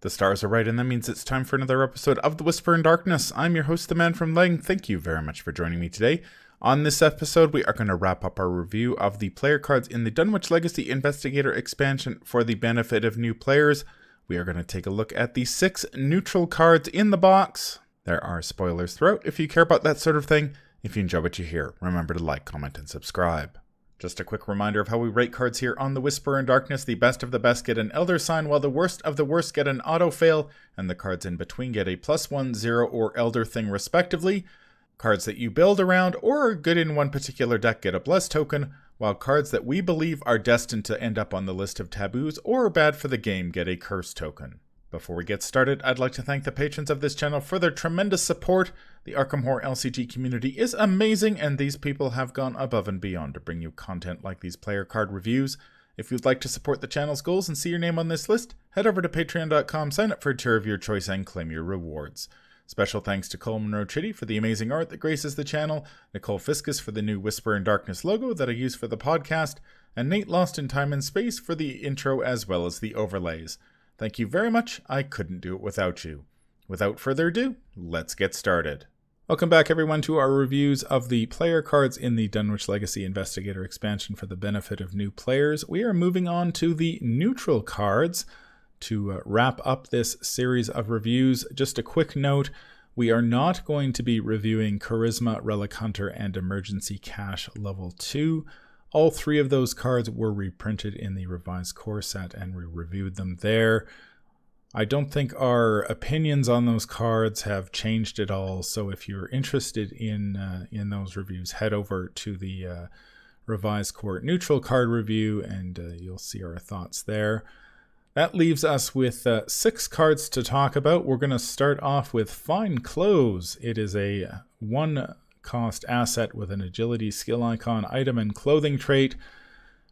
The stars are right, and that means it's time for another episode of The Whisper in Darkness. I'm your host, the Manfromleng. Thank you very much for joining me today. On this episode, we are going to wrap up our review of the player cards in the Dunwich Legacy Investigator Expansion for the benefit of new players. We are going to take a look at the 6 neutral cards in the box. There are spoilers throughout if you care about that sort of thing. If you enjoy what you hear, remember to like, comment, and subscribe. Just a quick reminder of how we rate cards here on The Whisper in Darkness. The best of the best get an Elder Sign, while the worst of the worst get an Auto Fail, and the cards in between get a +1, 0, or Elder Thing respectively. Cards that you build around or are good in one particular deck get a Bless token, while cards that we believe are destined to end up on the list of taboos or are bad for the game get a Curse token. Before we get started, I'd like to thank the patrons of this channel for their tremendous support. The Arkham Horror LCG community is amazing, and these people have gone above and beyond to bring you content like these player card reviews. If you'd like to support the channel's goals and see your name on this list, head over to patreon.com, sign up for a tier of your choice, and claim your rewards. Special thanks to Cole Monroe Chitty for the amazing art that graces the channel, Nicole Fiscus for the new Whisper in Darkness logo that I use for the podcast, and Nate Lost in Time and Space for the intro as well as the overlays. Thank you very much. I couldn't do it without you. Without further ado, let's get started. Welcome back, everyone, to our reviews of the player cards in the Dunwich Legacy Investigator Expansion for the benefit of new players. We are moving on to the neutral cards to wrap up this series of reviews. Just a quick note, we are not going to be reviewing Charisma, Relic Hunter, and Emergency Cache Level 2. All 3 of those cards were reprinted in the revised core set, and we reviewed them there. I don't think our opinions on those cards have changed at all, so if you're interested in those reviews, head over to the revised core neutral card review, and you'll see our thoughts there. That leaves us with 6 cards to talk about. We're going to start off with Fine Clothes. It is a 1-cost asset with an agility skill icon, item, and clothing trait.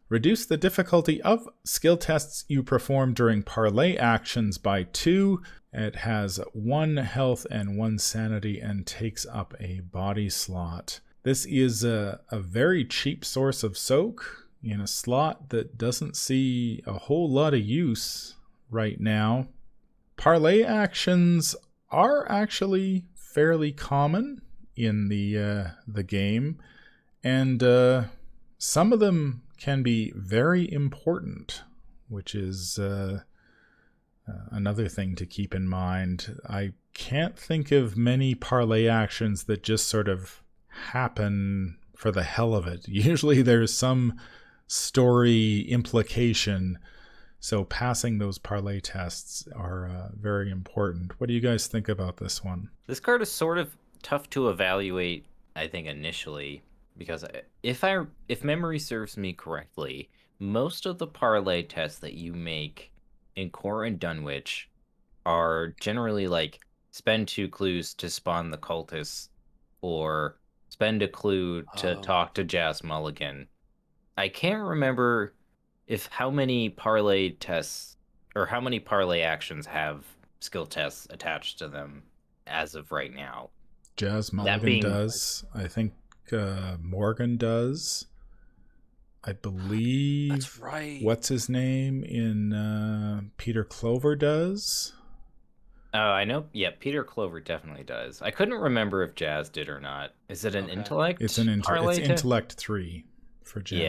Reduce the difficulty of skill tests you perform during parlay actions by 2. It has 1 health and 1 sanity and takes up a body slot. This is a very cheap source of soak in a slot that doesn't see a whole lot of use right now. Parlay actions are actually fairly common in the game, and some of them can be very important, which is another thing to keep in mind. I can't think of many parlay actions that just sort of happen for the hell of it. Usually there's some story implication, so passing those parlay tests are very important. What do you guys think about this one? This card is sort of tough to evaluate, I think, initially, because if memory serves me correctly, most of the parlay tests that you make in Core and Dunwich are generally like spend 2 clues to spawn the cultists, or spend a clue to talk to Jazz Mulligan. I can't remember how many parlay tests or how many parlay actions have skill tests attached to them as of right now. Jazz Mulligan does. I think Morgan does. I believe. That's right. What's his name in Peter Clover does. Oh, I know. Yeah, Peter Clover definitely does. I couldn't remember if Jazz did or not. Is it an intellect? It's an intellect 3 for Jazz.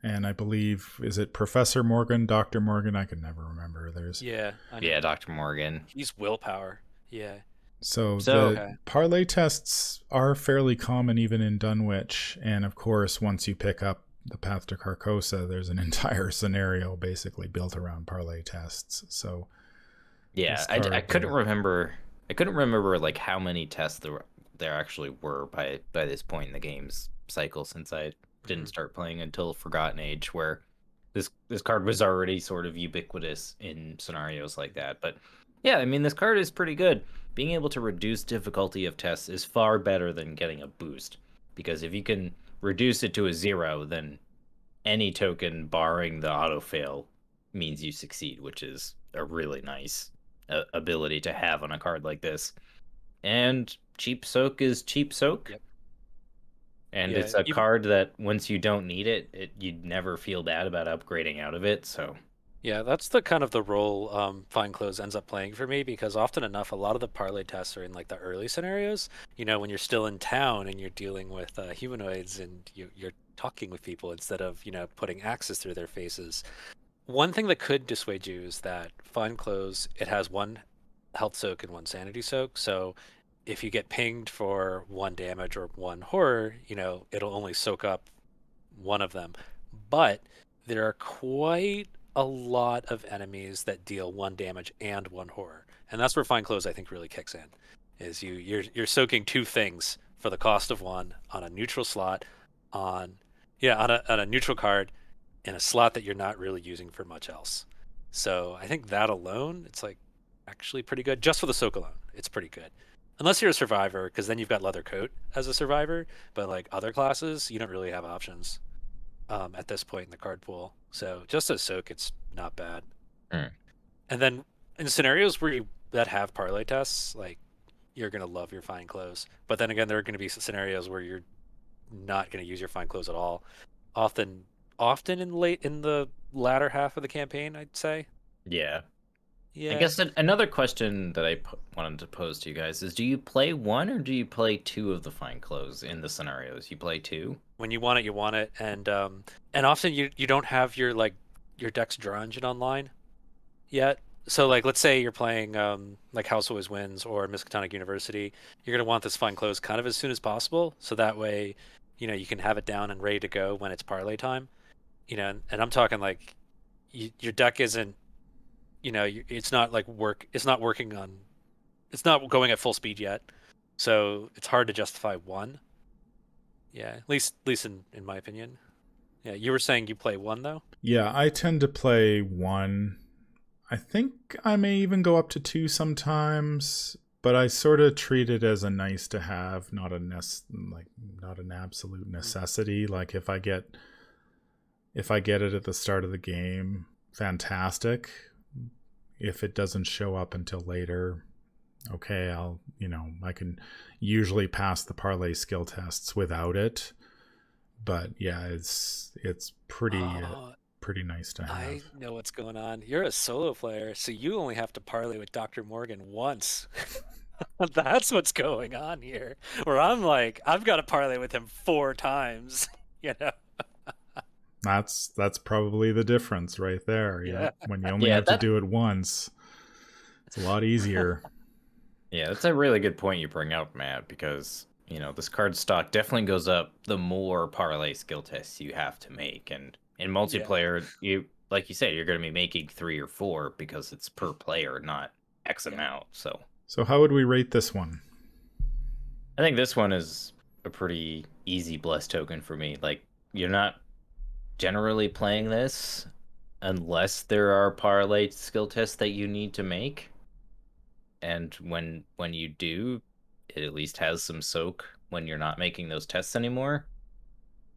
Yeah. And I believe, is it Professor Morgan, Dr. Morgan? I can never remember. Yeah, Dr. Morgan. He's willpower. Yeah. So the parlay tests are fairly common even in Dunwich, and of course, once you pick up the Path to Carcosa, there's an entire scenario basically built around parlay tests. So yeah, I couldn't remember. I couldn't remember like how many tests there actually were by this point in the game's cycle, since I didn't start playing until Forgotten Age, where this card was already sort of ubiquitous in scenarios like that. But yeah, I mean, this card is pretty good. Being able to reduce difficulty of tests is far better than getting a boost, because if you can reduce it to a 0, then any token barring the auto fail means you succeed, which is a really nice ability to have on a card like this. And cheap soak is cheap soak. Yep. And it's a card that once you don't need it, you'd never feel bad about upgrading out of it. So Yeah, that's the kind of the role Fine Clothes ends up playing for me because often enough, a lot of the parlay tests are in like the early scenarios. When you're still in town and you're dealing with humanoids and you're talking with people instead of putting axes through their faces. One thing that could dissuade you is that Fine Clothes, it has one health soak and one sanity soak. So if you get pinged for one damage or one horror, it'll only soak up one of them. But there are quite a lot of enemies that deal one damage and one horror. And that's where Fine Clothes I think really kicks in. Is you're soaking two things for the cost of one on a neutral slot on on a neutral card in a slot that you're not really using for much else. So I think that alone, it's like actually pretty good. Just for the soak alone, it's pretty good. Unless you're a survivor, because then you've got leather coat as a survivor. But like other classes, you don't really have options at this point in the card pool. So just as soak, it's not bad. Mm. And then in scenarios that have parlay tests, like you're gonna love your Fine Clothes. But then again, there are going to be scenarios where you're not going to use your Fine Clothes at all. Often in the latter half of the campaign, I'd say. Yeah. Yeah. I guess another question that I wanted to pose to you guys is: do you play one or do you play two of the Fine Clothes in the scenarios? You play two. When you want it, and often you don't have your Dex Draw Engine online yet. So like let's say you're playing like House Always Wins or Miskatonic University, you're gonna want this Fine Clothes kind of as soon as possible, so that way, you can have it down and ready to go when it's parlay time. And I'm talking like your deck isn't, it's not like it's not working on, it's not going at full speed yet, so it's hard to justify one. Yeah, at least in my opinion. Yeah, you were saying you play one though. Yeah, I tend to play one. I think I may even go up to two sometimes, but I sort of treat it as a nice to have, not an absolute necessity. Like if I get it at the start of the game, fantastic. If it doesn't show up until later, okay, I can usually pass the parlay skill tests without it. But yeah, it's pretty pretty nice to have. I know what's going on. You're a solo player, so you only have to parlay with Dr. Morgan once. That's what's going on here. Where I'm like, I've got to parlay with him 4 times. That's probably the difference right there. Yeah. When you only have to do it once, it's a lot easier. Yeah, that's a really good point you bring up, Matt, because this card stock definitely goes up the more parlay skill tests you have to make. And in multiplayer, you like you say, you're going to be making 3 or 4 because it's per player, not X amount. So how would we rate this one? I think this one is a pretty easy bless token for me. Like, you're not generally playing this unless there are parlay skill tests that you need to make. And when you do, it at least has some soak when you're not making those tests anymore.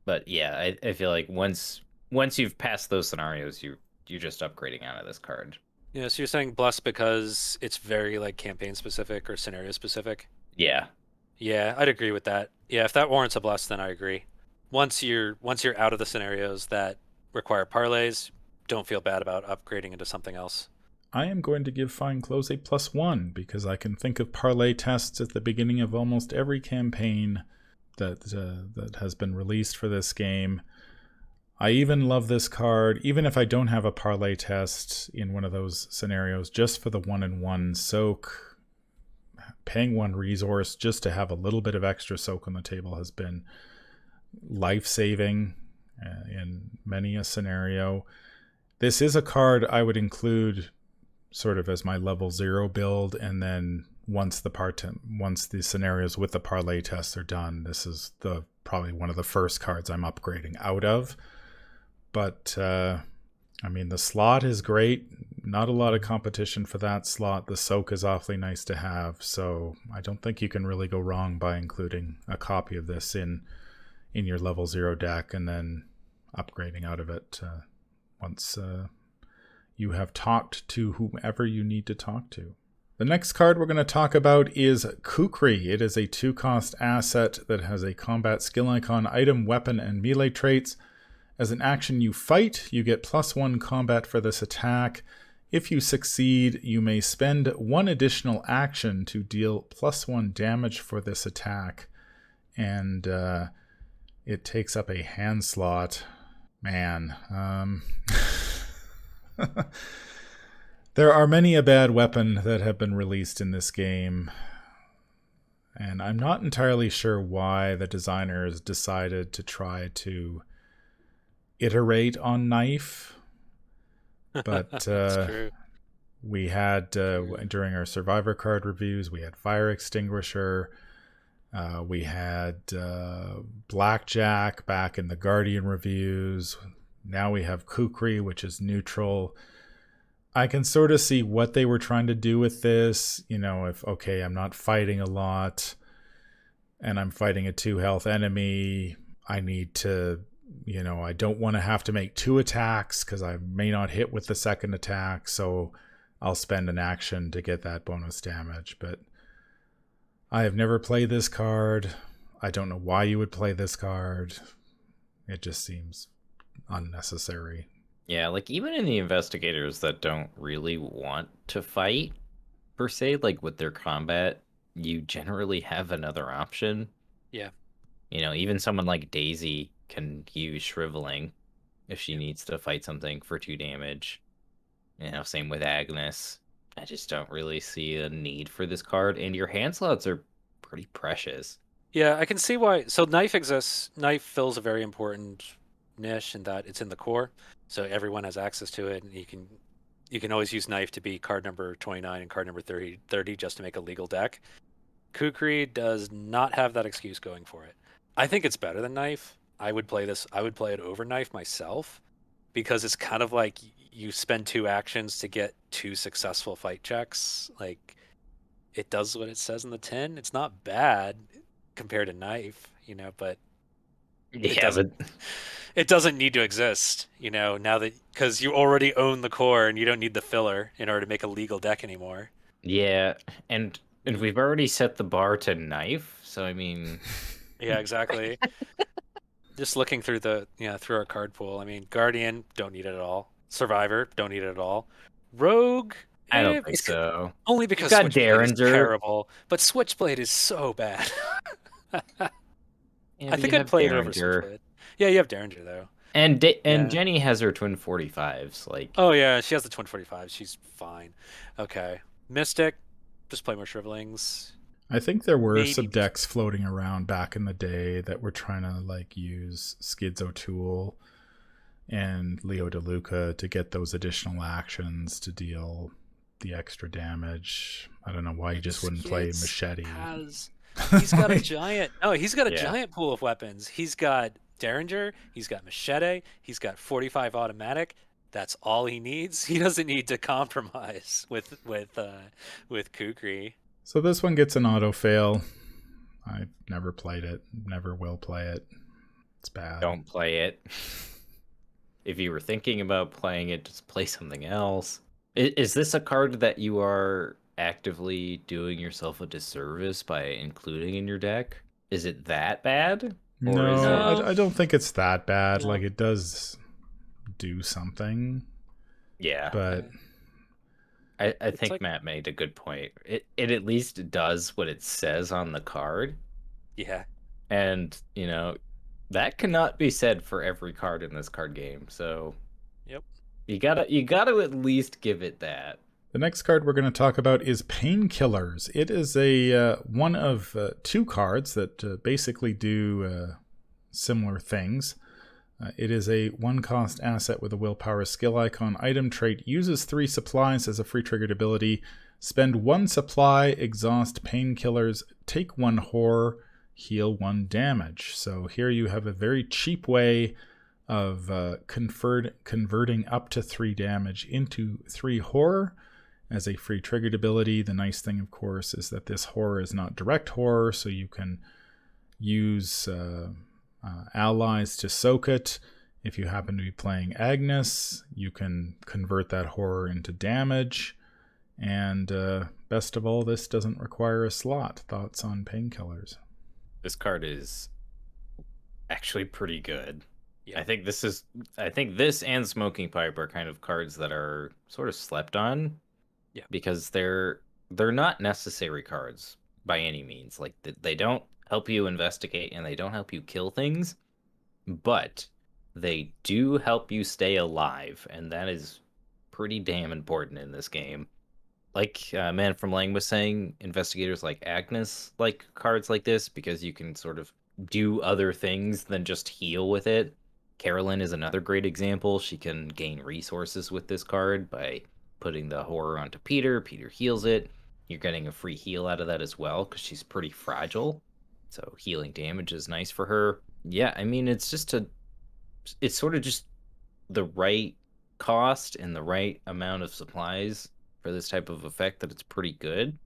But yeah, I feel like once you've passed those scenarios, you're just upgrading out of this card. Yeah, so you're saying bless because it's very like campaign specific or scenario specific? Yeah. Yeah, I'd agree with that. Yeah, if that warrants a bless, then I agree. Once you're out of the scenarios that require parlays, don't feel bad about upgrading into something else. I am going to give Fine Clothes a +1 because I can think of parlay tests at the beginning of almost every campaign that has been released for this game. I even love this card, even if I don't have a parlay test in one of those scenarios, just for the 1-in-1 soak. Paying 1 resource just to have a little bit of extra soak on the table has been life-saving in many a scenario. This is a card I would include sort of as my level 0 build, and then once the scenarios with the parlay tests are done, this is probably one of the first cards I'm upgrading out of. But the slot is great. Not a lot of competition for that slot. The soak is awfully nice to have, so I don't think you can really go wrong by including a copy of this in your level 0 deck and then upgrading out of it once you have talked to whomever you need to talk to. The next card we're going to talk about is Kukri. It is a 2-cost asset that has a combat skill icon, item, weapon, and melee traits. As an action you fight, you get +1 combat for this attack. If you succeed, you may spend 1 additional action to deal +1 damage for this attack. And it takes up a hand slot. Man. There are many a bad weapon that have been released in this game. And I'm not entirely sure why the designers decided to try to iterate on knife. But we had, during our Survivor card reviews, we had Fire Extinguisher. We had Blackjack back in the Guardian reviews. Now we have Kukri, which is neutral. I can sort of see what they were trying to do with this. If, okay, I'm not fighting a lot and I'm fighting a 2 health enemy, I need to, I don't want to have to make 2 attacks because I may not hit with the second attack. So I'll spend an action to get that bonus damage. But I have never played this card. I don't know why you would play this card. It just seems unnecessary. Yeah, like even in the investigators that don't really want to fight, per se, like with their combat, you generally have another option. Yeah. Even someone like Daisy can use Shriveling if she needs to fight something for 2 damage. Same with Agnes. I just don't really see a need for this card, and your hand slots are pretty precious. Yeah, I can see why. So Knife exists. Knife fills a very important niche in that it's in the core, so everyone has access to it, and you can always use Knife to be card number 29 and card number 30 just to make a legal deck. Kukri does not have that excuse going for it. I think it's better than Knife. I would play it over Knife myself, because it's kind of like you spend 2 actions to get 2 successful fight checks. Like, it does what it says in the tin. It's not bad compared to Knife, but it doesn't need to exist, now that, because you already own the core and you don't need the filler in order to make a legal deck anymore. Yeah, and we've already set the bar to Knife, so I mean... Yeah, exactly. Just looking through through our card pool, I mean, Guardian, don't need it at all. Survivor, don't need it at all. Rogue, I don't think so. Only because got Switchblade is Derringer. terrible, but Switchblade is so bad. Yeah, I think I'd play it over Switchblade. Yeah, you have Derringer though. And Jenny has her twin 45s. Like, oh yeah, she has the twin 45s. She's fine. Okay, Mystic, just play more Shrivelings. I think there were some decks floating around back in the day that were trying to use Skids O'Toole and Leo DeLuca to get those additional actions to deal the extra damage. I don't know why you just wouldn't play Machete. He's got a giant. Oh, he's got a giant pool of weapons. He's got Derringer. He's got Machete. He's got 45 automatic. That's all he needs. He doesn't need to compromise with Kukri. So this one gets an auto fail. I've never played it. Never will play it. It's bad. Don't play it. If you were thinking about playing it, just play something else. Is this a card that you are actively doing yourself a disservice by including in your deck? Is it that bad? No, I don't think it's that bad. No. It does do something. Yeah. But I think Matt made a good point. It at least does what it says on the card. Yeah. And, that cannot be said for every card in this card game. So yep. You gotta at least give it that. The next card we're going to talk about is Painkillers. It is a one of 2 cards that basically do similar things. It is a 1-cost asset with a willpower skill icon. Item trait uses 3 supplies as a free triggered ability. Spend 1 supply, exhaust Painkillers, take 1 horror, heal 1 damage. So here you have a very cheap way of converting up to 3 damage into 3 horror as a free triggered ability. The nice thing, of course, is that this horror is not direct horror, so you can use allies to soak it. If you happen to be playing Agnes, you can convert that horror into damage. And best of all, this doesn't require a slot. Thoughts on Painkillers? This card is actually pretty good. Yeah. I think this and Smoking Pipe are kind of cards that are sort of slept on. Yeah. Because they're not necessary cards by any means. Like they don't help you investigate and they don't help you kill things, but they do help you stay alive, and that is pretty damn important in this game. Like Manfromleng was saying, investigators like Agnes like cards like this because you can sort of do other things than just heal with it. Carolyn is another great example. She can gain resources with this card by putting the horror onto Peter. Peter heals it. You're getting a free heal out of that as well because she's pretty fragile. So healing damage is nice for her. Yeah, I mean, it's sort of just the right cost and the right amount of supplies for this type of effect that it's pretty good.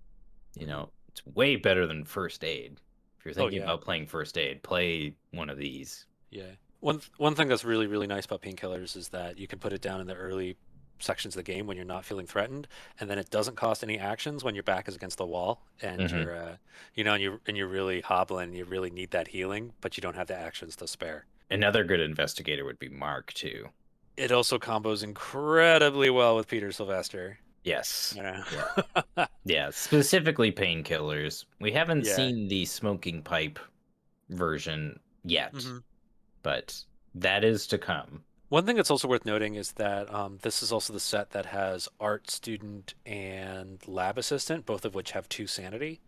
You know, it's way better than first aid. If you're thinking about playing first aid, play one of these. Yeah. One thing that's really, really nice about Painkillers is that you can put it down in the early sections of the game when you're not feeling threatened, and then it doesn't cost any actions when your back is against the wall and you're and you're really hobbling, you really need that healing, but you don't have the actions to spare. Another good investigator would be Mark too. It also combos incredibly well with Peter Sylvester. Yes. Yeah. Yeah, specifically Painkillers. We haven't Yeah. seen the Smoking Pipe version yet, Mhm. but that is to come. One thing that's also worth noting is that this is also the set that has art student and lab assistant, both of which have 2 sanity,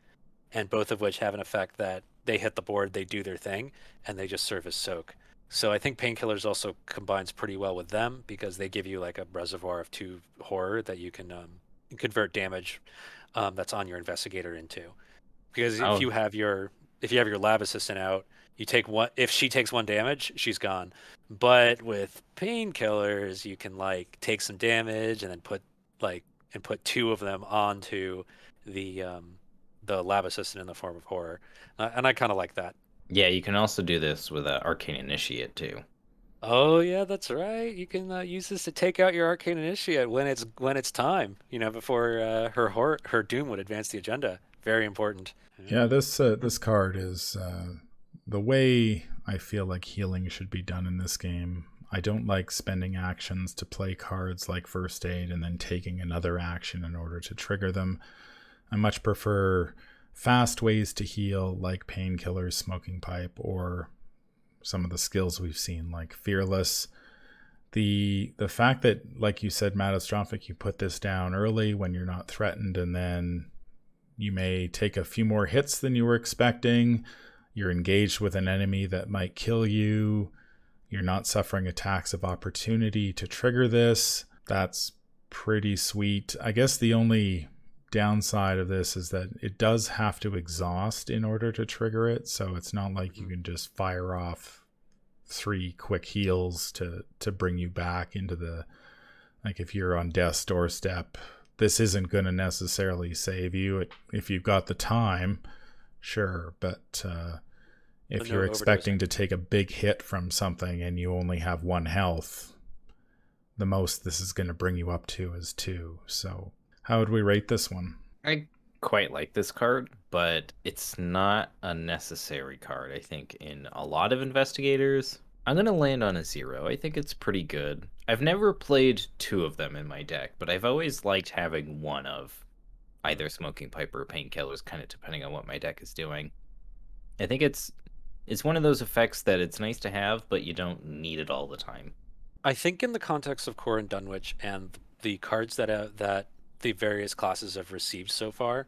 and both of which have an effect that they hit the board, they do their thing, and they just serve as soak. So I think Painkillers also combines pretty well with them because they give you like a reservoir of 2 horror that you can convert damage that's on your investigator into. Because Oh, if you have your lab assistant out, you take one. If she takes 1 damage, she's gone. But with Painkillers, you can like take some damage and then put 2 of them onto the lab assistant in the form of horror, and I kind of like that. yeah, you can also do this with Arcane Initiate too. Oh yeah, that's right. You can use this to take out your arcane initiate when it's time. Before her doom would advance the agenda. Very important. Yeah, this card is the way I feel like healing should be done in this game. I don't like spending actions to play cards like First Aid and then taking another action in order to trigger them. I much prefer fast ways to heal like Painkillers, Smoking Pipe, or some of the skills we've seen like Fearless. The fact that, like you said, Mattastrophic, you put this down early when you're not threatened, and then you may take a few more hits than you were expecting. You're engaged with an enemy that might kill you. You're not suffering attacks of opportunity to trigger this. That's pretty sweet. I guess the only downside of this is that it does have to exhaust in order to trigger it. So it's not like you can just fire off 3 quick heals to bring you back into the, like if you're on death's doorstep, this isn't going to necessarily save you. If you've got the time, sure, but if you're expecting to take a big hit from something and you only have 1 health, the most this is going to bring you up to is 2. So how would we rate this one? I quite like this card, but it's not a necessary card, I think, in a lot of investigators. I'm going to land on a 0. I think it's pretty good. I've never played 2 of them in my deck, but I've always liked having one of either Smoking Pipe or Painkillers, kind of depending on what my deck is doing. I think it's one of those effects that it's nice to have, but you don't need it all the time. I think in the context of Core and Dunwich and the cards that the various classes have received so far,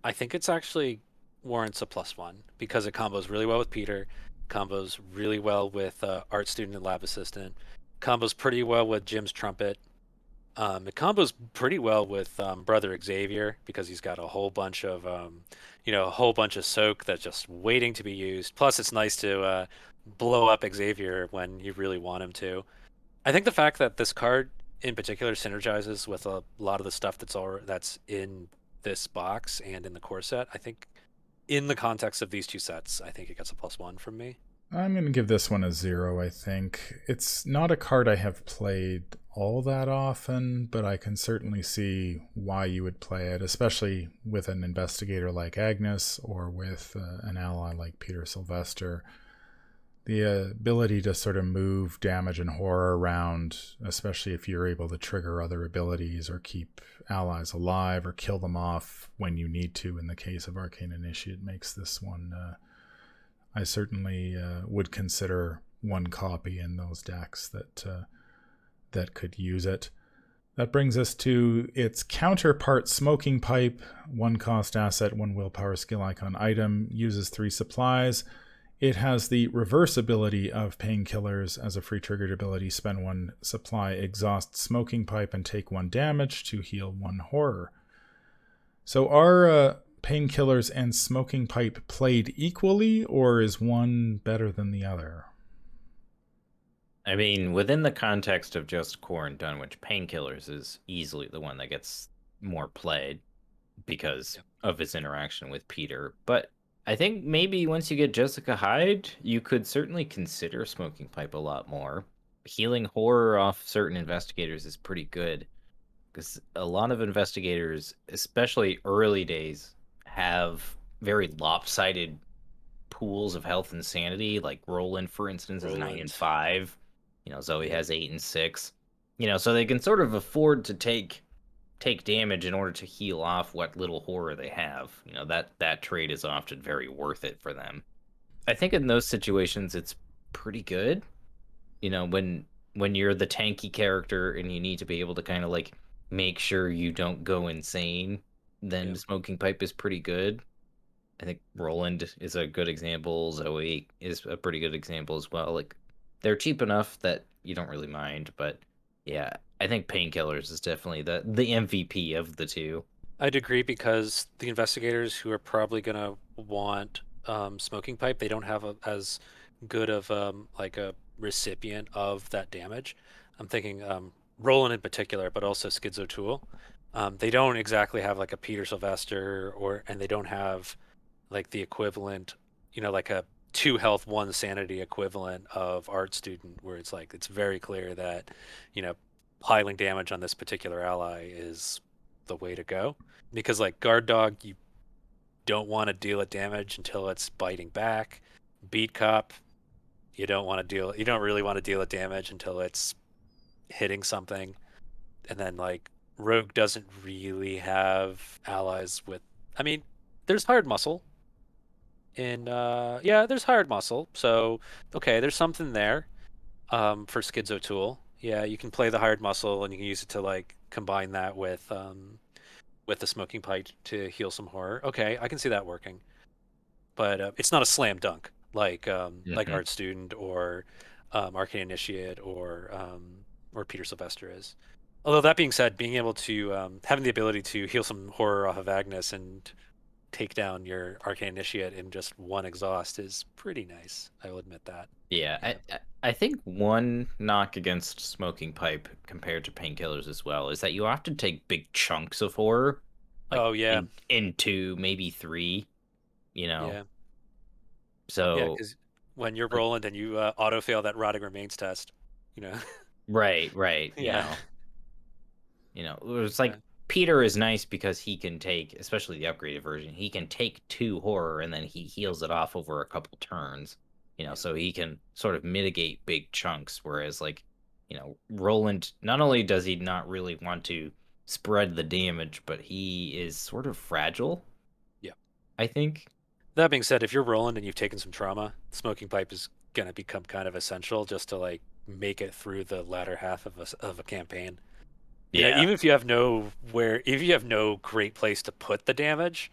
I think it's actually warrants a +1 because it combos really well with Peter, combos really well with Art Student and Lab Assistant, combos pretty well with Jim's Trumpet. It combos pretty well with Brother Xavier because he's got a whole bunch of soak that's just waiting to be used. Plus, it's nice to blow up Xavier when you really want him to. I think the fact that this card in particular synergizes with a lot of the stuff that's in this box and in the core set, I think in the context of these 2 sets, I think it gets a +1 from me. I'm going to give this one a 0, I think. It's not a card I have played all that often, but I can certainly see why you would play it, especially with an investigator like Agnes or with an ally like Peter Sylvester. The ability to sort of move damage and horror around, especially if you're able to trigger other abilities or keep allies alive or kill them off when you need to, in the case of Arcane Initiate, makes this one, I certainly would consider one copy in those decks that could use it. That brings us to its counterpart, Smoking Pipe. 1 cost asset, 1 willpower skill icon item, uses 3 supplies. It has the reverse ability of Painkillers. As a free triggered ability, spend 1 supply, exhaust Smoking Pipe, and take 1 damage to heal 1 horror. So are Painkillers and Smoking Pipe played equally, or is one better than the other? I mean, within the context of just Core and Dunwich, Painkillers is easily the one that gets more played because of its interaction with Peter. But I think maybe once you get Jessica Hyde, you could certainly consider Smoking Pipe a lot more. Healing horror off certain investigators is pretty good, because a lot of investigators, especially early days, have very lopsided pools of health and sanity. Like Roland, for instance, is 9 and 5. Zoe has 8 and 6. So they can sort of afford to take damage in order to heal off what little horror they have. That trade is often very worth it for them. I think in those situations it's pretty good. When you're the tanky character and you need to be able to kind of like make sure you don't go insane, then Smoking Pipe is pretty good. I think Roland is a good example. Zoe is a pretty good example as well. Like, they're cheap enough that you don't really mind, but yeah, I think Painkillers is definitely the MVP of the two. I'd agree, because the investigators who are probably going to want Smoking Pipe, they don't have as good of like a recipient of that damage. I'm thinking Roland in particular, but also Schizo Tool. They don't exactly have like a Peter Sylvester, and they don't have like the equivalent, like a 2 health, 1 sanity equivalent of Art Student, where it's like, it's very clear that, piling damage on this particular ally is the way to go. Because like Guard Dog, you don't want to deal it damage until it's biting back. Beat Cop, you don't really want to deal it damage until it's hitting something. And then like Rogue doesn't really have allies with, I mean, there's Hard Muscle. There's Hard Muscle. So, okay, there's something there for Schizo Tool. Yeah, you can play the Hard Muscle and you can use it to like combine that with the Smoking Pipe to heal some horror. Okay, I can see that working. But it's not a slam dunk like Art Student or Arcane Initiate or Peter Sylvester is. Although that being said, being able to having the ability to heal some horror off of Agnes and take down your Arcane Initiate in just 1 exhaust is pretty nice. I will admit that. Yeah. I think one knock against Smoking Pipe compared to Painkillers as well is that you often take big chunks of horror. Like in 2, maybe 3. Yeah. So because when you're Roland and you auto fail that Rotting Remains test, Right. Yeah. It's like Peter is nice because he can take, especially the upgraded version, he can take 2 horror and then he heals it off over a couple turns. So he can sort of mitigate big chunks. Whereas like, Roland, not only does he not really want to spread the damage, but he is sort of fragile. Yeah. I think. That being said, if you're Roland and you've taken some trauma, Smoking Pipe is going to become kind of essential just to like make it through the latter half of a campaign. Yeah. Even if you have no great place to put the damage,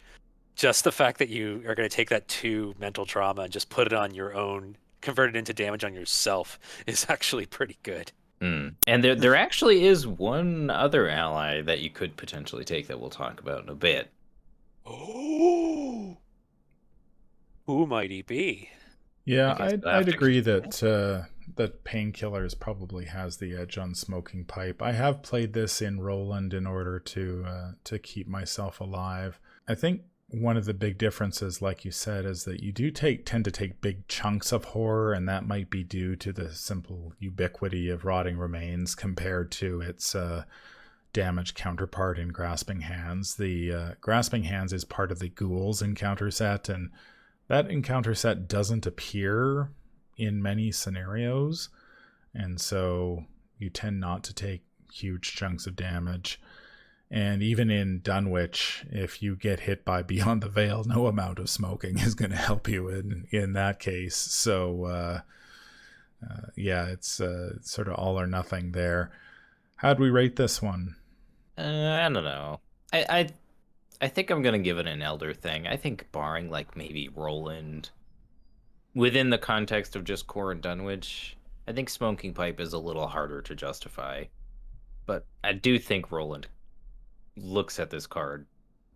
just the fact that you are going to take that 2 mental trauma and just put it on your own, convert it into damage on yourself, is actually pretty good. And there actually is one other ally that you could potentially take that we'll talk about in a bit. Oh, who might he be? Yeah, I'd agree that Painkillers probably has the edge on Smoking Pipe. I have played this in Roland in order to keep myself alive. I think one of the big differences, like you said, is that you do tend to take big chunks of horror, and that might be due to the simple ubiquity of Rotting Remains compared to its damage counterpart in Grasping Hands. The Grasping Hands is part of the Ghouls encounter set, and that encounter set doesn't appear in many scenarios, and so you tend not to take huge chunks of damage. And even in Dunwich, if you get hit by Beyond the Veil, no amount of smoking is going to help you in that case. So yeah, it's sort of all or nothing there. How'd we rate this one? I don't know. I think I'm gonna give it an Elder thing. I think barring like maybe Roland, within the context of just Core and Dunwich, I think Smoking Pipe is a little harder to justify. But I do think Roland looks at this card.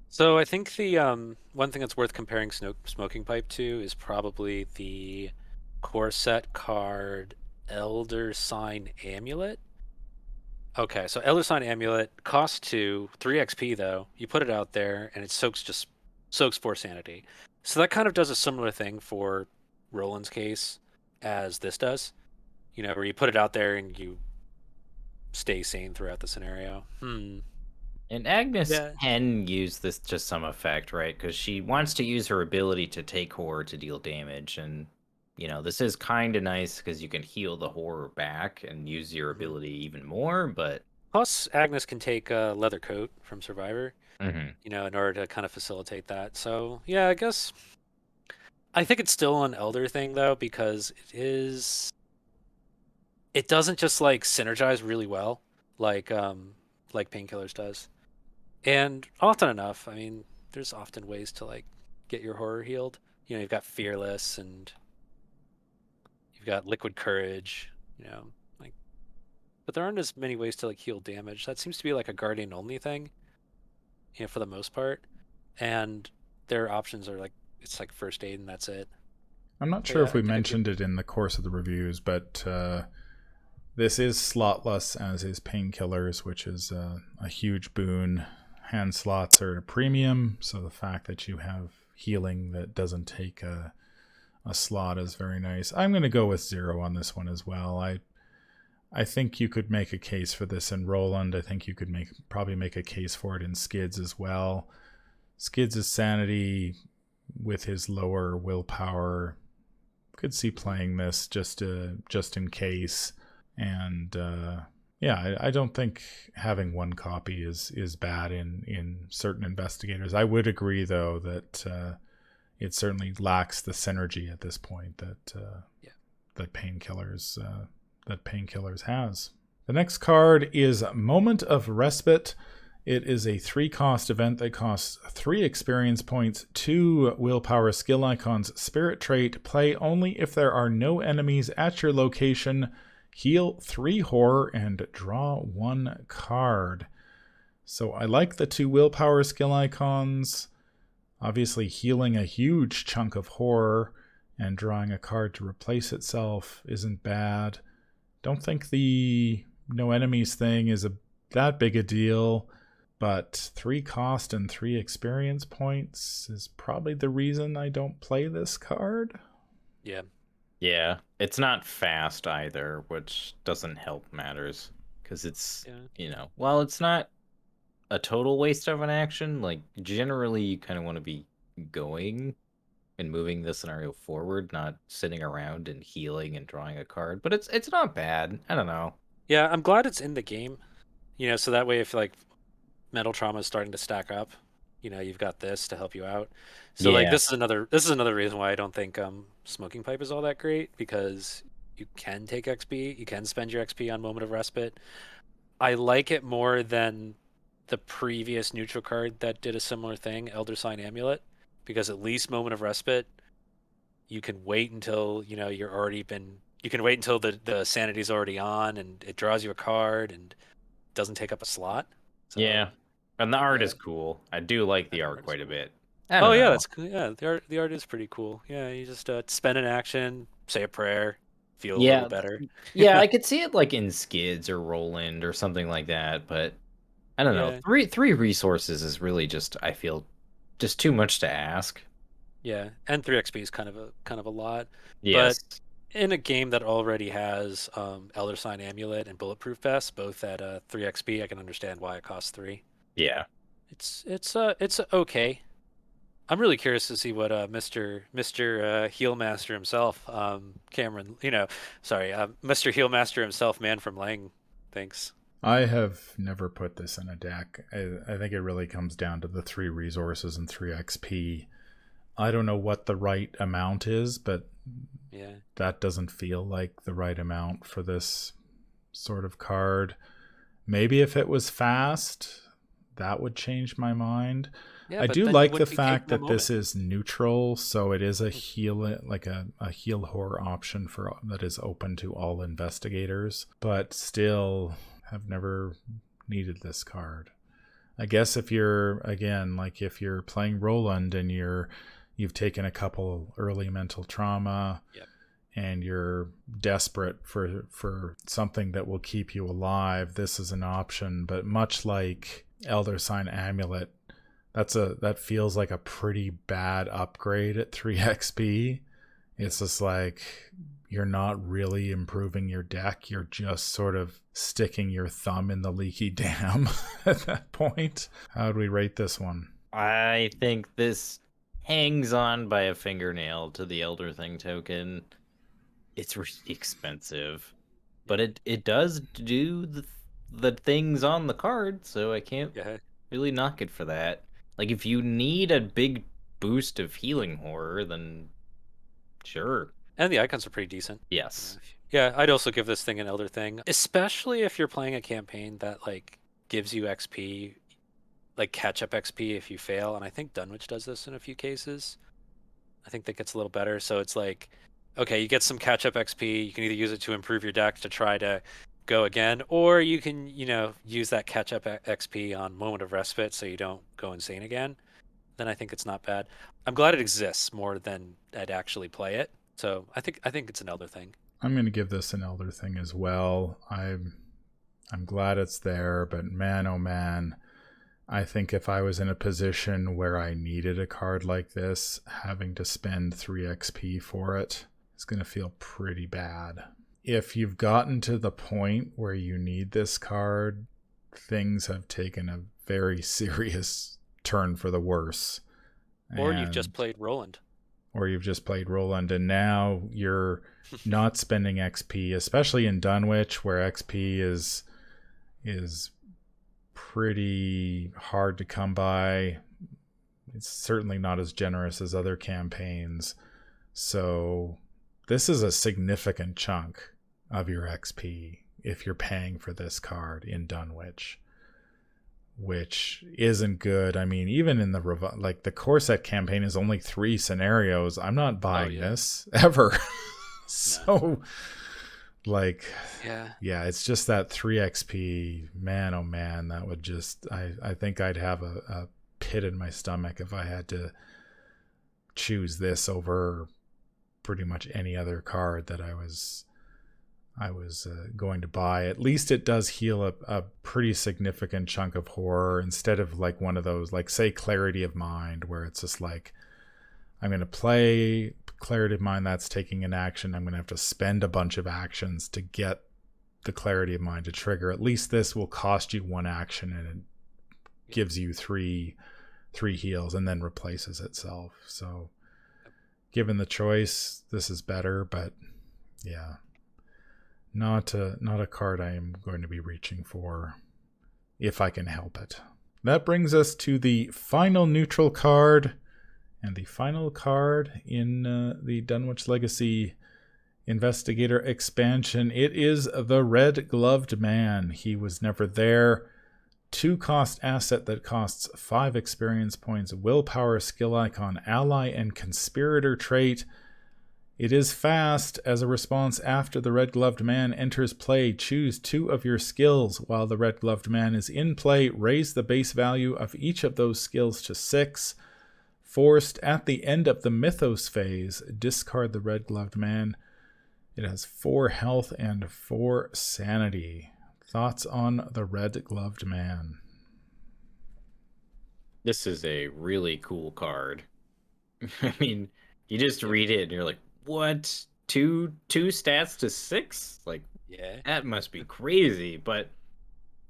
So I think the one thing that's worth comparing Smoking Pipe to is probably the core set card Elder Sign Amulet. Okay, so Elder Sign Amulet costs 3 XP though. You put it out there and it soaks 4 sanity. So that kind of does a similar thing for Roland's case as this does. You know, where you put it out there and you stay sane throughout the scenario. And Agnes can use this to some effect, right? Because she wants to use her ability to take horror to deal damage. And, you know, this is kind of nice because you can heal the horror back and use your ability even more. But plus, Agnes can take a leather coat from Survivor, mm-hmm. you know, in order to kind of facilitate that. So, yeah, I guess I think it's still an Elder thing, though, because it doesn't just, like, synergize really well like Painkillers does. And often enough, I mean, there's often ways to, like, get your horror healed. You know, you've got Fearless and you've got Liquid Courage, you know, like, but there aren't as many ways to, like, heal damage. That seems to be, like, a Guardian only thing, you know, for the most part. And their options are, like, it's like first aid and that's it. I'm not sure if we mentioned it in the course of the reviews, but this is slotless, as is Painkillers, which is a huge boon. Hand slots are at a premium, so the fact that you have healing that doesn't take a slot is very nice. I'm going to go with 0 on this one as well. I think you could make a case for this in Roland. I think you could probably make a case for it in Skids as well. Skids' sanity with his lower willpower, could see playing this just in case. And yeah, I don't think having one copy is bad in certain investigators. I would agree, though, that it certainly lacks the synergy at this point that Painkillers has. The next card is Moment of Respite. It is a 3-cost event that costs 3 experience points, 2 willpower skill icons, spirit trait, play only if there are no enemies at your location, heal 3 horror, and draw 1 card. So I like the 2 willpower skill icons. Obviously healing a huge chunk of horror and drawing a card to replace itself isn't bad. Don't think the no enemies thing is that big a deal, but 3 cost and 3 experience points is probably the reason I don't play this card. Yeah. Yeah, it's not fast either, which doesn't help matters. Because it's, you know, while it's not a total waste of an action, like, generally you kind of want to be going and moving the scenario forward, not sitting around and healing and drawing a card. But it's not bad. I don't know. Yeah, I'm glad it's in the game. You know, so that way if, like, mental trauma is starting to stack up, you know, you've got this to help you out. So like this is another reason why I don't think Smoking Pipe is all that great, because you can take XP, you can spend your XP on Moment of Respite. I like it more than the previous neutral card that did a similar thing, Elder Sign Amulet, because at least Moment of Respite, you can wait until, you know, you can wait until the sanity's already on and it draws you a card and doesn't take up a slot. So, yeah. And the art is cool. I do like the art quite a bit. Oh yeah, that's cool. Yeah, the art is pretty cool. Yeah, you just spend an action, say a prayer, feel a little better. Yeah, I could see it like in Skids or Roland or something like that, but I don't know. Three resources is really just, I feel, just too much to ask. Yeah, and 3 XP is kind of a lot. Yes. But in a game that already has Elder Sign Amulet and Bulletproof Vest, both at 3 XP, I can understand why it costs 3. Yeah, It's okay. I'm really curious to see what Mr. Heelmaster himself, Cameron, Mr. Heelmaster himself, Manfromleng, thinks. I have never put this in a deck. I think it really comes down to the 3 resources and 3 XP. I don't know what the right amount is, but yeah, that doesn't feel like the right amount for this sort of card. Maybe if it was fast, that would change my mind. yeah, I but do then you like the wouldn't be taking fact the that this moment. is neutral, so it is a heal, like a heal horror option for that is open to all investigators, but still have never needed this card. I guess if you're, again, like if you're playing Roland and you've taken a couple early mental trauma, Yep. and you're desperate for something that will keep you alive, this is an option. But much like Elder Sign Amulet, that feels like a pretty bad upgrade at 3 XP. It's just like you're not really improving your deck. You're just sort of sticking your thumb in the leaky dam at that point. How do we rate this one? I think this hangs on by a fingernail to the Elder Thing token. It's really expensive, but it does do the things on the card, so I can't really knock it for that. Like, if you need a big boost of healing horror, then sure. And the icons are pretty decent. Yes. Yeah, I'd also give this thing an Elder Thing, especially if you're playing a campaign that like gives you XP, like catch-up XP if you fail. And I think Dunwich does this in a few cases. I think that gets a little better. So it's like, okay, you get some catch-up XP. You can either use it to improve your deck to try to go again, or you can, use that catch-up XP on Moment of Respite so you don't go insane again. Then I think it's not bad. I'm glad it exists more than I'd actually play it. So I think it's an Elder Thing. I'm going to give this an Elder Thing as well. I'm glad it's there, but man, oh man, I think if I was in a position where I needed a card like this, having to spend 3 XP for it is going to feel pretty bad. If you've gotten to the point where you need this card, things have taken a very serious turn for the worse. Or you've just played Roland. And now you're not spending XP, especially in Dunwich, where XP is pretty hard to come by. It's certainly not as generous as other campaigns. So this is a significant chunk of your XP if you're paying for this card in Dunwich, which isn't good. I mean, even in the core set campaign is only 3 scenarios. I'm not buying this ever. So yeah, it's just that 3 XP, man, oh man, that would just, I think I'd have a pit in my stomach if I had to choose this over pretty much any other card that I was going to buy. At least it does heal a pretty significant chunk of horror, instead of like one of those, like say Clarity of Mind, where it's just like, I'm going to play Clarity of Mind, that's taking an action. I'm going to have to spend a bunch of actions to get the Clarity of Mind to trigger. At least this will cost you 1 action and it gives you three heals and then replaces itself. So given the choice, this is better, but yeah, not a card I am going to be reaching for if I can help it. That brings us to the final neutral card, and the final card in the Dunwich Legacy Investigator Expansion. It is the Red Gloved Man. He was never there. 2-cost asset that costs 5 experience points, willpower, skill icon, ally, and conspirator trait. It is fast. As a response, after the Red Gloved Man enters play, choose 2 of your skills. While the Red Gloved Man is in play, raise the base value of each of those skills to 6. Forced, at the end of the Mythos phase, discard the Red Gloved Man. It has 4 health and 4 sanity. Thoughts on the Red Gloved Man? This is a really cool card. I mean, you just read it and you're like, what? Two stats to 6? Like, yeah, that must be crazy. But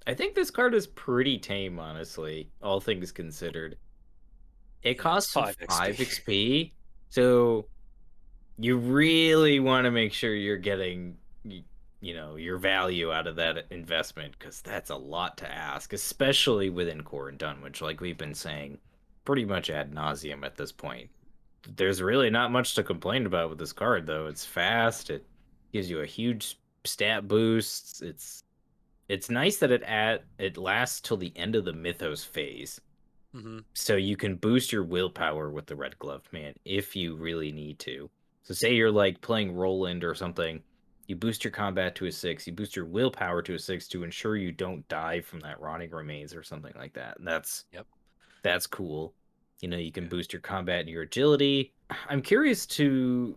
I think this card is pretty tame, honestly, all things considered. It costs 5 5 XP. XP, so you really want to make sure you're getting, your value out of that investment, because that's a lot to ask, especially within Core and Dunwich, like we've been saying pretty much ad nauseum at this point. There's really not much to complain about with this card, though. It's fast. It gives you a huge stat boost. It's nice that it lasts till the end of the Mythos phase. Mm-hmm. So you can boost your willpower with the Red Gloved Man if you really need to. So say you're like playing Roland or something, you boost your combat to a 6, you boost your willpower to a 6 to ensure you don't die from that rotting remains or something like that. And that's cool. You can boost your combat and your agility. I'm curious to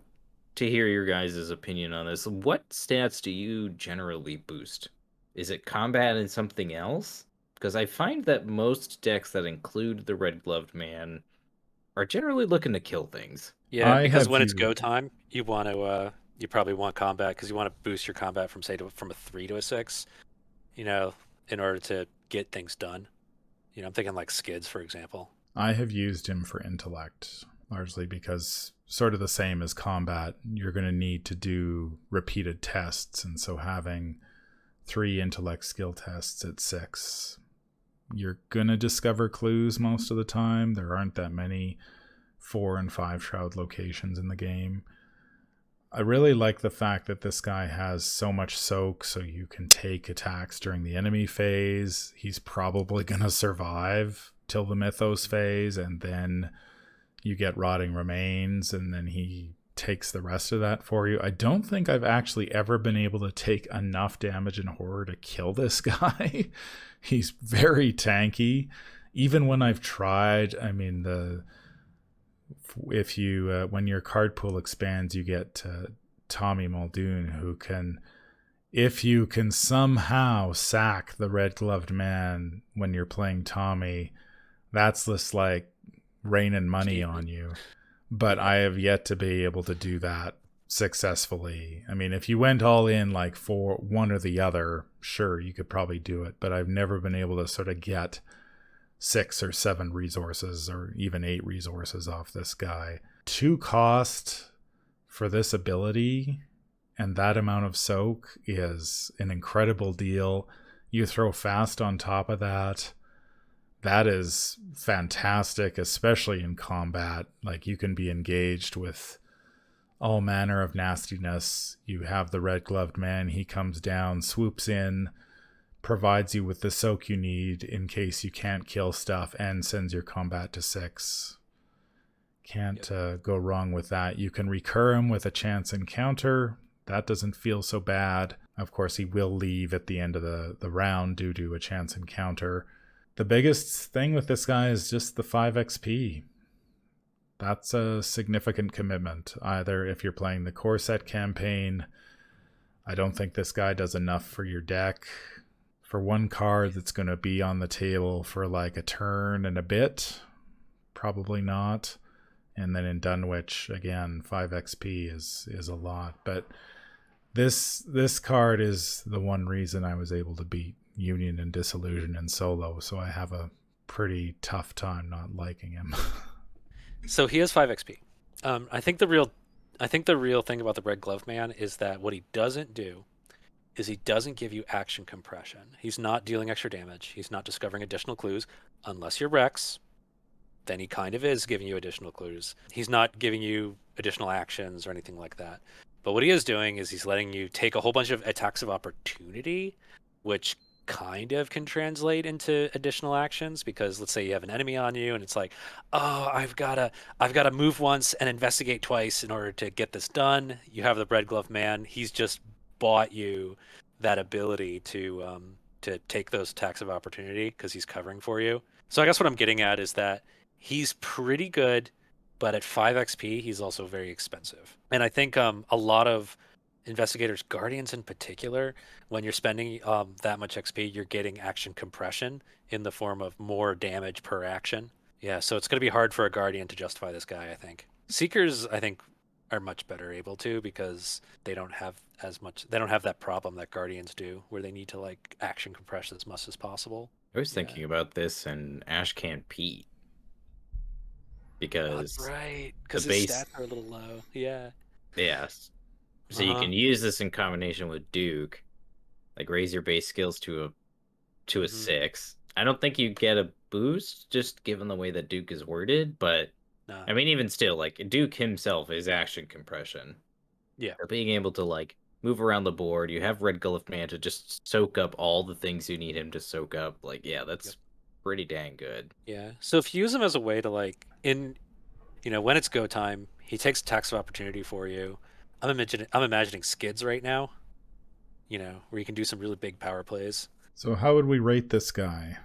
hear your guys' opinion on this. What stats do you generally boost? Is it combat and something else? Because I find that most decks that include the Red Gloved Man are generally looking to kill things. Yeah, because when it's go time, you want to you probably want combat because you want to boost your combat from from a 3 to a 6, in order to get things done. I'm thinking like skids, for example. I have used him for intellect, largely because sort of the same as combat, you're going to need to do repeated tests, and so having 3 intellect skill tests at 6, you're going to discover clues most of the time. There aren't that many 4 and 5 shroud locations in the game. I really like the fact that this guy has so much soak, so you can take attacks during the enemy phase. He's probably going to survive till the Mythos phase, and then you get Rotting Remains, and then he takes the rest of that for you. I don't think I've actually ever been able to take enough damage in horror to kill this guy. He's very tanky. Even when I've tried, I mean, if you when your card pool expands, you get Tommy Muldoon, who can, if you can somehow sack the Red Gloved Man when you're playing Tommy, that's just like raining money on you. But I have yet to be able to do that successfully. I mean, if you went all in like for one or the other, sure, you could probably do it, but I've never been able to sort of get 6 or 7 resources or even 8 resources off this guy. 2 cost for this ability and that amount of soak is an incredible deal. You throw fast on top of that. That is fantastic, especially in combat. Like, you can be engaged with all manner of nastiness. You have the Red Gloved Man. He comes down, swoops in, provides you with the soak you need in case you can't kill stuff, and sends your combat to 6. Can't go wrong with that. You can recur him with a chance encounter. That doesn't feel so bad. Of course, he will leave at the end of the round due to a chance encounter. The biggest thing with this guy is just the 5 XP. That's a significant commitment. Either if you're playing the core set campaign, I don't think this guy does enough for your deck. For one card that's going to be on the table for like a turn and a bit, probably not. And then in Dunwich, again, 5 XP is a lot. But this card is the one reason I was able to beat Union and Disillusion in solo, so I have a pretty tough time not liking him. So he has 5 XP. I think the real thing about the Red Glove Man is that what he doesn't do is he doesn't give you action compression. He's not dealing extra damage. He's not discovering additional clues unless you're Rex. Then he kind of is giving you additional clues. He's not giving you additional actions or anything like that. But what he is doing is he's letting you take a whole bunch of attacks of opportunity, which kind of can translate into additional actions, because let's say you have an enemy on you and it's like, oh, I've got to move once and investigate twice in order to get this done. You have the Red Glove Man. He's just bought you that ability to take those attacks of opportunity because he's covering for you. So I guess what I'm getting at is that he's pretty good, but at 5 XP, he's also very expensive. And I think a lot of Investigators, Guardians in particular, when you're spending that much XP, you're getting action compression in the form of more damage per action. Yeah, so it's going to be hard for a Guardian to justify this guy, I think. Seekers, I think, are much better able to, because they don't have that problem that Guardians do, where they need to like action compress as much as possible. I was thinking about this in Ashcan Pete. because right, the because his base, stats are a little low. Yeah. yes. So you can use this in combination with Duke, like raise your base skills to a 6. I don't think you get a boost just given the way that Duke is worded, but Nah. I mean, even still, like Duke himself is action compression. Yeah. So being able to like move around the board, you have Red Gloved Man to just soak up all the things you need him to soak up. Like, yeah, that's pretty dang good. Yeah. So if you use him as a way to like when it's go time, he takes attacks of opportunity for you. I'm imagining skids right now. Where you can do some really big power plays. So how would we rate this guy?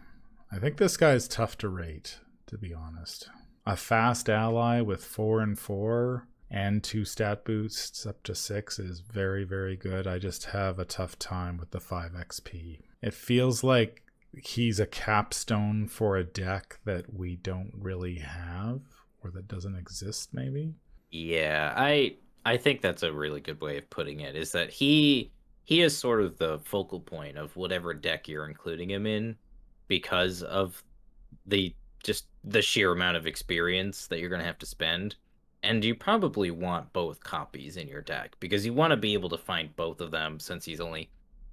I think this guy is tough to rate, to be honest. A fast ally with 4 and 4 and 2 stat boosts up to 6 is very, very good. I just have a tough time with the 5 XP. It feels like he's a capstone for a deck that we don't really have, or that doesn't exist, maybe. Yeah, I think that's a really good way of putting it, is that he is sort of the focal point of whatever deck you're including him in, because of the sheer amount of experience that you're going to have to spend. And you probably want both copies in your deck, because you want to be able to find both of them, since he's only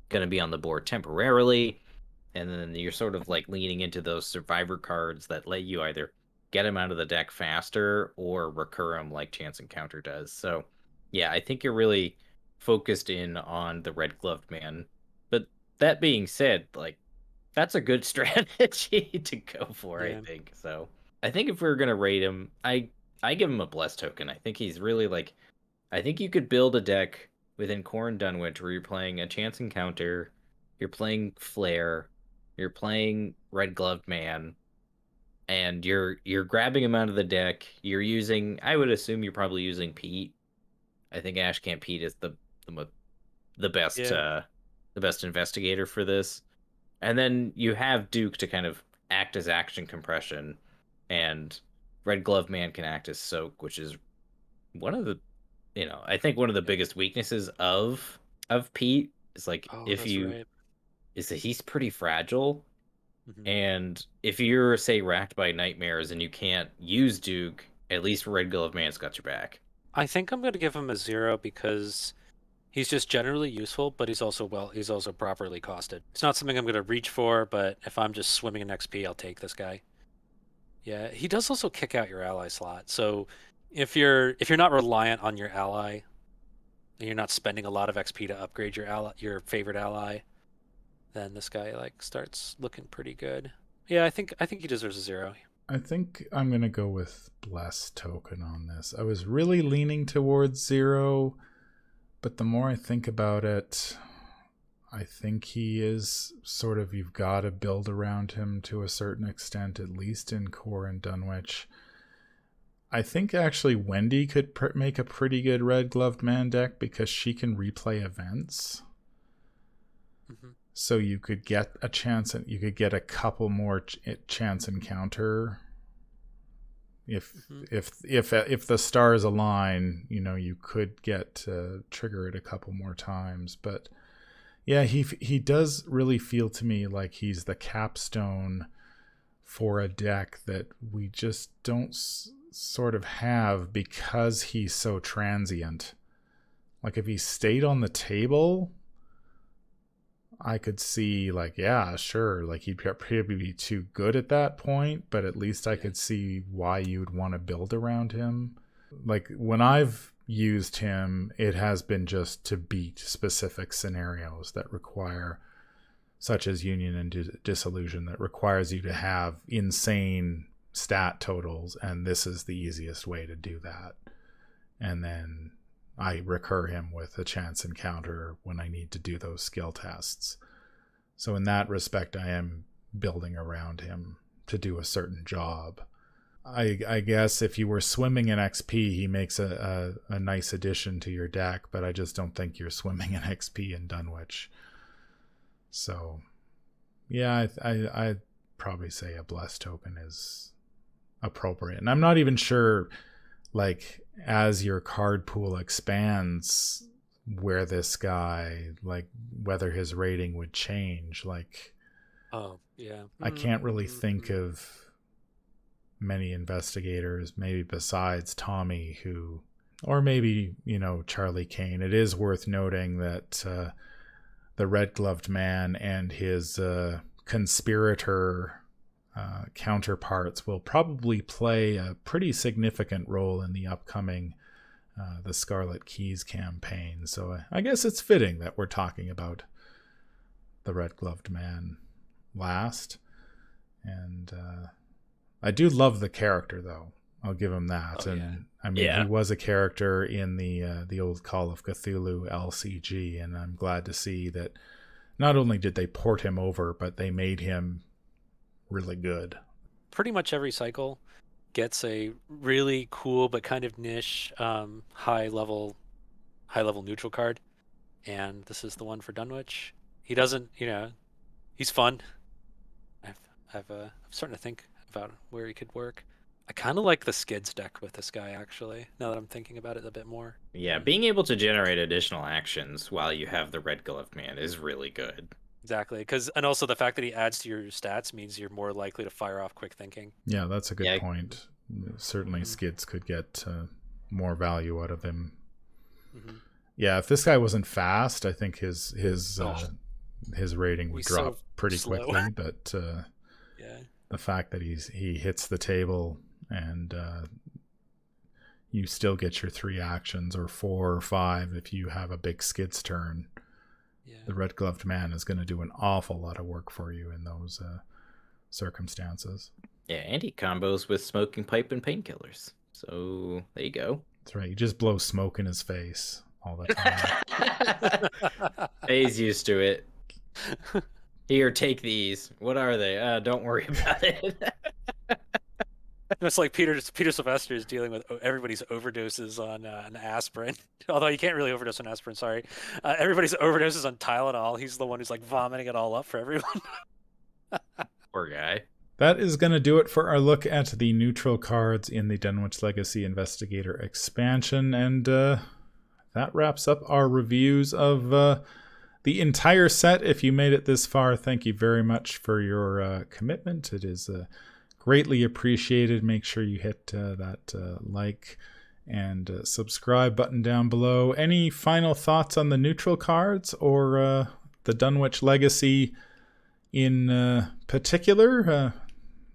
going to be on the board temporarily. And then you're sort of like leaning into those survivor cards that let you either get him out of the deck faster or recur him like Chance Encounter does. So yeah, I think you're really focused in on the Red Gloved Man. But that being said, like, that's a good strategy to go for, I Yeah. think. So I think if we were gonna rate him, I give him a bless token. I think he's really like, I think you could build a deck within Core and Dunwich where you're playing a Chance Encounter, you're playing Flare, you're playing Red Gloved Man, and you're grabbing him out of the deck. You're using, I would assume you're probably using Pete. I think Ash Camp Pete is the best the best investigator for this. And then you have Duke to kind of act as action compression, and Red Glove Man can act as soak, which is one of the, I think one of the biggest weaknesses of Pete is like, That's right. is that he's pretty fragile. Mm-hmm. And if you're, say, racked by nightmares and you can't use Duke, at least Red Glove Man's got your back. I think I'm going to give him a 0 because he's just generally useful, but he's also properly costed. It's not something I'm going to reach for, but if I'm just swimming in XP, I'll take this guy. Yeah, he does also kick out your ally slot. So if you're not reliant on your ally, and you're not spending a lot of XP to upgrade your favorite ally, then this guy like starts looking pretty good. Yeah, I think he deserves a 0. I think I'm going to go with Bless Token on this. I was really leaning towards 0, but the more I think about it, I think he is sort of, you've got to build around him to a certain extent, at least in Core and Dunwich. I think actually Wendy could make a pretty good Red Gloved Man deck because she can replay events. Mm-hmm. So you could get a chance, and you could get a couple more chance encounter. If the stars align, you could get trigger it a couple more times. But yeah, he does really feel to me like he's the capstone for a deck that we just don't sort of have because he's so transient. Like if he stayed on the table, I could see like, yeah, sure, like he'd probably be too good at that point, but at least I could see why you'd want to build around him. Like when I've used him, it has been just to beat specific scenarios that require, such as Union and Disillusion, that requires you to have insane stat totals, and this is the easiest way to do that. And then I recur him with a chance encounter when I need to do those skill tests. So in that respect, I am building around him to do a certain job. I guess if you were swimming in XP, he makes a nice addition to your deck, but I just don't think you're swimming in XP in Dunwich. So yeah, I'd probably say a Bless Token is appropriate. And I'm not even sure, like, as your card pool expands, where this guy, like, whether his rating would change. Like, oh yeah, I can't really think of many investigators, maybe besides Tommy, or maybe, Charlie Kane. It is worth noting that the red-gloved man and his conspirator counterparts will probably play a pretty significant role in the upcoming the Scarlet Keys campaign. So I guess it's fitting that we're talking about the red-gloved man last. And I do love the character, though. I'll give him that. He was a character in the old Call of Cthulhu LCG, and I'm glad to see that not only did they port him over, but they made him really good. Pretty much every cycle gets a really cool but kind of niche high level neutral card, and this is the one for Dunwich. He doesn't, he's fun. I'm starting to think about where he could work. I kind of like the Skids deck with this guy, actually, now that I'm thinking about it a bit more. Yeah, being able to generate additional actions while you have the red gloved man is really good. Exactly, and also the fact that he adds to your stats means you're more likely to fire off quick thinking. Yeah, that's a good point. Certainly Skids could get more value out of him. Mm-hmm. Yeah, if this guy wasn't fast, I think his rating would drop pretty quickly, but the fact that he hits the table and you still get your 3 actions, or 4 or 5 if you have a big Skids turn. The red-gloved man is going to do an awful lot of work for you in those circumstances. Yeah, and he combos with Smoking Pipe and Painkillers. So there you go. That's right. You just blow smoke in his face all the time. He's used to it. Here, take these. What are they? Don't worry about it. It's like Peter Sylvester is dealing with everybody's overdoses on an aspirin. Although you can't really overdose on aspirin, sorry. Everybody's overdoses on Tylenol. He's the one who's like vomiting it all up for everyone. Poor guy. That is going to do it for our look at the neutral cards in the Dunwich Legacy Investigator Expansion. And that wraps up our reviews of the entire set. If you made it this far, thank you very much for your commitment. It is greatly appreciated. Make sure you hit that like and subscribe button down below. Any final thoughts on the neutral cards or the Dunwich Legacy in particular?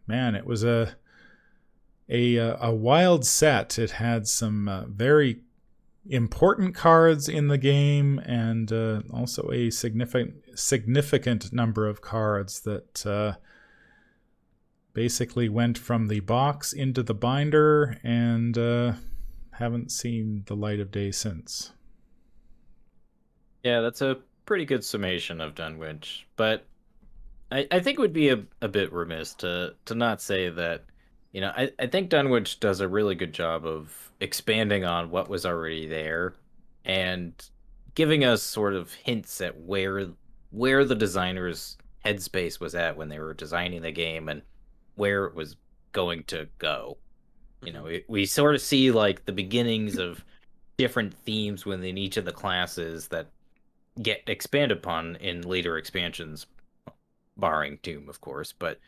Man, it was a wild set. It had some very important cards in the game, and also a significant number of cards that basically went from the box into the binder and haven't seen the light of day since. Yeah, that's a pretty good summation of Dunwich, but I think it would be a bit remiss to not say that, I think Dunwich does a really good job of expanding on what was already there and giving us sort of hints at where the designer's headspace was at when they were designing the game and where it was going to go. We sort of see like the beginnings of different themes within each of the classes that get expanded upon in later expansions, barring Doom, of course. But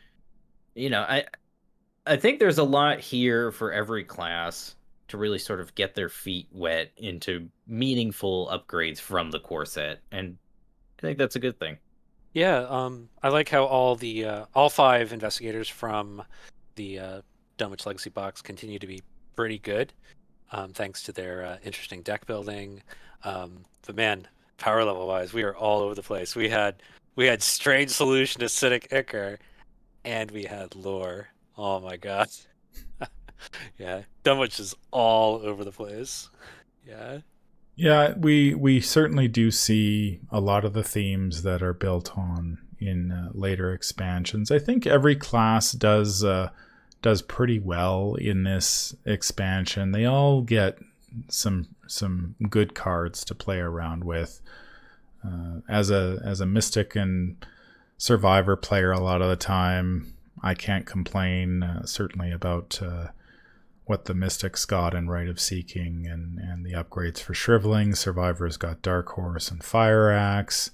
I think there's a lot here for every class to really sort of get their feet wet into meaningful upgrades from the core set, and I think that's a good thing. Yeah, I like how all 5 investigators from the Dunwich Legacy box continue to be pretty good, thanks to their interesting deck building. But man, power level wise, we are all over the place. We had Strange Solution to Acidic Ichor, and we had Lore. Oh my god. Yeah, Dunwich is all over the place. Yeah, we certainly do see a lot of the themes that are built on in later expansions. I think every class does pretty well in this expansion. They all get some good cards to play around with. As a Mystic and Survivor player, a lot of the time, I can't complain. Certainly about what the Mystics got in Rite of Seeking and the upgrades for Shriveling. Survivor's got Dark Horse and Fire Axe.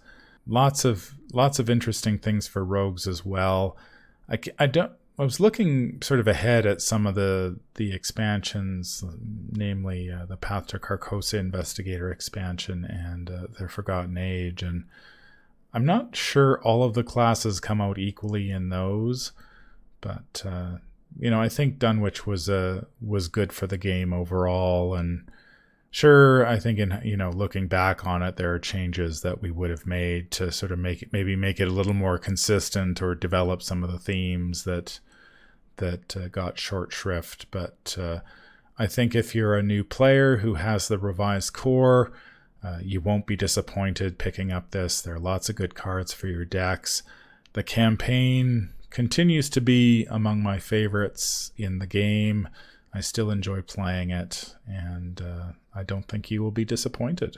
Lots of interesting things for Rogues as well. I don't I was looking sort of ahead at some of the expansions, namely the Path to Carcosa Investigator Expansion and the Forgotten Age, and I'm not sure all of the classes come out equally in those, but I think Dunwich was good for the game overall, and sure, I think in looking back on it, there are changes that we would have made to sort of make it a little more consistent or develop some of the themes that got short shrift. But I think if you're a new player who has the revised core, you won't be disappointed picking up this. There are lots of good cards for your decks. The campaign continues to be among my favorites in the game. I still enjoy playing it, and I don't think you will be disappointed.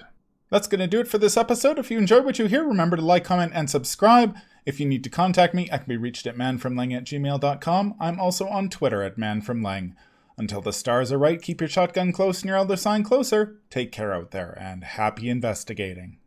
That's going to do it for this episode. If you enjoyed what you hear, remember to like, comment, and subscribe. If you need to contact me, I can be reached at manfromleng@gmail.com. I'm also on Twitter at manfromleng. Until the stars are right, keep your shotgun close and your elder sign closer. Take care out there, and happy investigating.